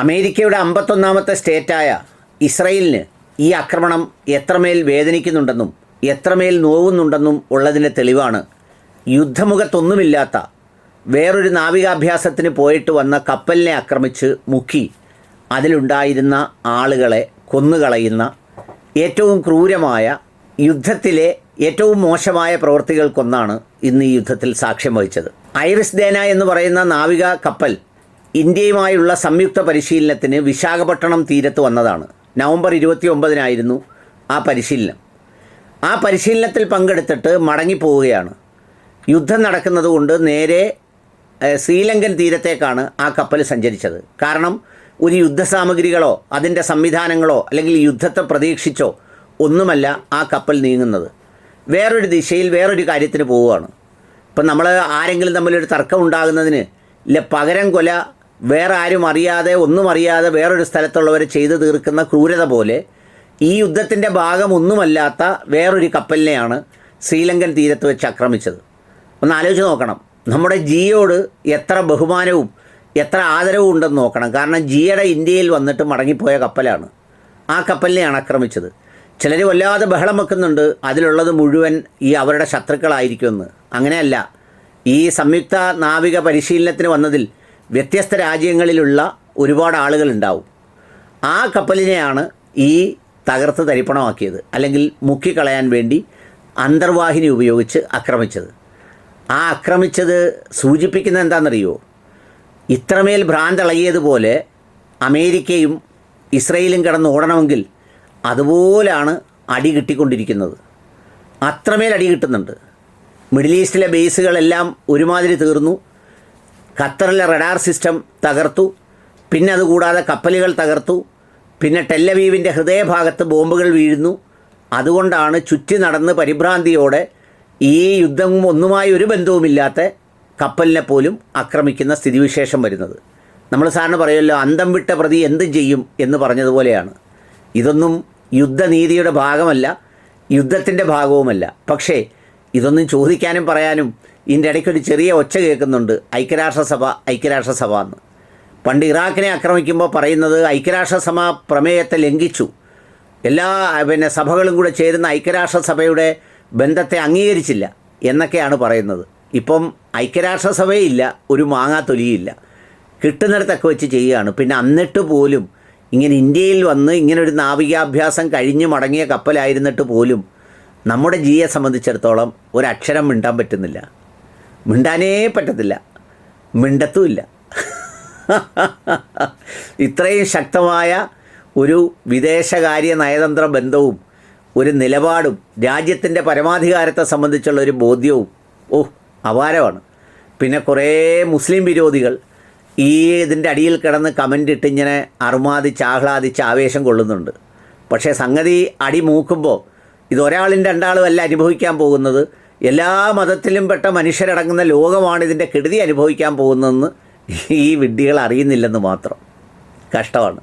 അമേരിക്കയുടെ 51ാമത്തെ സ്റ്റേറ്റായ ഇസ്രയേലിന് ഈ ആക്രമണം എത്രമേൽ വേദനിക്കുന്നുണ്ടെന്നും എത്രമേൽ നോവുന്നുണ്ടെന്നും ഉള്ളതിൻ്റെ തെളിവാണ് യുദ്ധമുഖത്തൊന്നുമില്ലാത്ത വേറൊരു നാവികാഭ്യാസത്തിന് പോയിട്ട് വന്ന കപ്പലിനെ ആക്രമിച്ച് മുക്കി അതിലുണ്ടായിരുന്ന ആളുകളെ കൊന്നുകളയുന്ന ഏറ്റവും ക്രൂരമായ യുദ്ധത്തിലെ ഏറ്റവും മോശമായ പ്രവൃത്തികൾക്കൊന്നാണ് ഇന്ന് ഈ യുദ്ധത്തിൽ സാക്ഷ്യം വഹിച്ചത്. ഐറിസ് ദേന എന്ന് പറയുന്ന നാവിക കപ്പൽ ഇന്ത്യയുമായുള്ള സംയുക്ത പരിശീലനത്തിന് വിശാഖപട്ടണം തീരത്ത് വന്നതാണ്. നവംബർ 29-നായിരുന്നു ആ പരിശീലനം. ആ പരിശീലനത്തിൽ പങ്കെടുത്തിട്ട് മടങ്ങിപ്പോവുകയാണ്. യുദ്ധം നടക്കുന്നതുകൊണ്ട് നേരെ ശ്രീലങ്കൻ തീരത്തേക്കാണ് ആ കപ്പൽ സഞ്ചരിച്ചത്. കാരണം ഒരു യുദ്ധസാമഗ്രികളോ അതിൻ്റെ സംവിധാനങ്ങളോ അല്ലെങ്കിൽ യുദ്ധത്തെ പ്രതീക്ഷിച്ചോ ഒന്നുമല്ല ആ കപ്പൽ നീങ്ങുന്നത്. വേറൊരു ദിശയിൽ വേറൊരു കാര്യത്തിന് പോവുകയാണ്. ഇപ്പം നമ്മൾ ആരെങ്കിലും തമ്മിലൊരു തർക്കം ഉണ്ടാകുന്നതിന് ഇല്ല പകരം കൊല വേറെ ആരും അറിയാതെ ഒന്നും അറിയാതെ വേറൊരു സ്ഥലത്തുള്ളവരെ ചെയ്തു തീർക്കുന്ന ക്രൂരത പോലെ ഈ യുദ്ധത്തിൻ്റെ ഭാഗമൊന്നുമല്ലാത്ത വേറൊരു കപ്പലിനെയാണ് ശ്രീലങ്കൻ തീരത്ത് വെച്ച് ആക്രമിച്ചത്. ഒന്ന് ആലോചിച്ച് നോക്കണം, നമ്മുടെ ജിയോട് എത്ര ബഹുമാനവും എത്ര ആദരവും ഉണ്ടെന്ന് നോക്കണം. കാരണം ജിയുടെ ഇന്ത്യയിൽ വന്നിട്ട് മടങ്ങിപ്പോയ കപ്പലാണ്. ആ കപ്പലിനെയാണ് ആക്രമിച്ചത്. ചിലർ വല്ലാതെ ബഹളം വെക്കുന്നുണ്ട്, അതിലുള്ളത് മുഴുവൻ ഈ അവരുടെ ശത്രുക്കളായിരിക്കുമെന്ന്. അങ്ങനെയല്ല. ഈ സംയുക്ത നാവിക പരിശീലനത്തിന് വന്നതിൽ വ്യത്യസ്ത രാജ്യങ്ങളിലുള്ള ഒരുപാട് ആളുകളുണ്ടാവും. ആ കപ്പലിനെയാണ് ഈ തകർത്ത് തരിപ്പണമാക്കിയത്, അല്ലെങ്കിൽ മുക്കിക്കളയാൻ വേണ്ടി അന്തർവാഹിനി ഉപയോഗിച്ച് ആക്രമിച്ചത്. ആ ആക്രമിച്ചത് സൂചിപ്പിക്കുന്നത് എന്താണെന്നറിയോ? ഇത്രമേൽ ഭ്രാന്തളകിയതുപോലെ അമേരിക്കയും ഇസ്രയേലും കിടന്ന് ഓടണമെങ്കിൽ അതുപോലാണ് അടി കിട്ടിക്കൊണ്ടിരിക്കുന്നത്. അത്രമേൽ അടി കിട്ടുന്നുണ്ട്. മിഡിൽ ഈസ്റ്റിലെ ബേസുകളെല്ലാം ഒരുമാതിരി തീർന്നു. ഖത്തറിലെ റഡാർ സിസ്റ്റം തകർത്തു. പിന്നെ അതുകൂടാതെ കപ്പലുകൾ തകർത്തു. പിന്നെ ടെല്ലവീവിൻ്റെ ഹൃദയഭാഗത്ത് ബോംബുകൾ വീഴുന്നു. അതുകൊണ്ടാണ് ചുറ്റി നടന്ന് പരിഭ്രാന്തിയോടെ ഈ യുദ്ധം ഒന്നുമായി ഒരു ബന്ധവുമില്ലാത്ത കപ്പലിനെ പോലും ആക്രമിക്കുന്ന സ്ഥിതിവിശേഷം വരുന്നത്. നമ്മൾ സാറിന് പറയുമല്ലോ, അന്തം വിട്ട പ്രതി എന്തും ചെയ്യും എന്ന് പറഞ്ഞതുപോലെയാണ്. ഇതൊന്നും യുദ്ധനീതിയുടെ ഭാഗമല്ല, യുദ്ധത്തിൻ്റെ ഭാഗവുമല്ല. പക്ഷേ ഇതൊന്നും ചോദിക്കാനും പറയാനും ഇതിൻ്റെ ഇടയ്ക്കൊരു ചെറിയ ഒച്ച കേൾക്കുന്നുണ്ട്, ഐക്യരാഷ്ട്രസഭ എന്ന്. പണ്ട് ഇറാഖിനെ ആക്രമിക്കുമ്പോൾ പറയുന്നത് ഐക്യരാഷ്ട്രസഭ പ്രമേയത്തെ ലംഘിച്ചു, എല്ലാ സഭകളും കൂടെ ചേരുന്ന ഐക്യരാഷ്ട്രസഭയുടെ ബന്ധത്തെ അംഗീകരിച്ചില്ല എന്നൊക്കെയാണ് പറയുന്നത്. ഇപ്പം ഐക്യരാഷ്ട്രസഭയില്ല, ഒരു മാങ്ങാത്തൊലിയില്ല, കിട്ടുന്നിടത്തൊക്കെ വെച്ച് ചെയ്യുകയാണ്. പിന്നെ എന്നിട്ട് പോലും ഇങ്ങനെ ഇന്ത്യയിൽ വന്ന് ഇങ്ങനൊരു നാവികാഭ്യാസം കഴിഞ്ഞ് മടങ്ങിയ കപ്പലായിരുന്നിട്ട് പോലും നമ്മുടെ ജിയെ സംബന്ധിച്ചിടത്തോളം ഒരക്ഷരം മിണ്ടാൻ പറ്റുന്നില്ല. മിണ്ടാനേ പറ്റത്തില്ല, മിണ്ടത്തുമില്ല. ഇത്രയും ശക്തമായ ഒരു വിദേശകാര്യ നയതന്ത്ര ബന്ധവും ഒരു നിലപാടും രാജ്യത്തിൻ്റെ പരമാധികാരത്തെ സംബന്ധിച്ചുള്ള ഒരു ബോധ്യവും അപാരമാണ്. പിന്നെ കുറേ മുസ്ലിം വിരോധികൾ ഈ ഇതിൻ്റെ അടിയിൽ കിടന്ന് കമൻ്റ് ഇട്ട് ഇങ്ങനെ അർമാദിച്ച് ആഹ്ലാദിച്ച് ആവേശം കൊള്ളുന്നുണ്ട്. പക്ഷേ സംഗതി അടി മൂക്കുമ്പോൾ ഇതൊരാളും രണ്ടാളും അല്ല അനുഭവിക്കാൻ പോകുന്നത്, എല്ലാ മതത്തിലും പെട്ട മനുഷ്യരടങ്ങുന്ന ലോകമാണ് ഇതിൻ്റെ കെടുതി അനുഭവിക്കാൻ പോകുന്നതെന്ന് ഈ വിഡ്ഢികൾ അറിയുന്നില്ലെന്ന് മാത്രം. കഷ്ടമാണ്.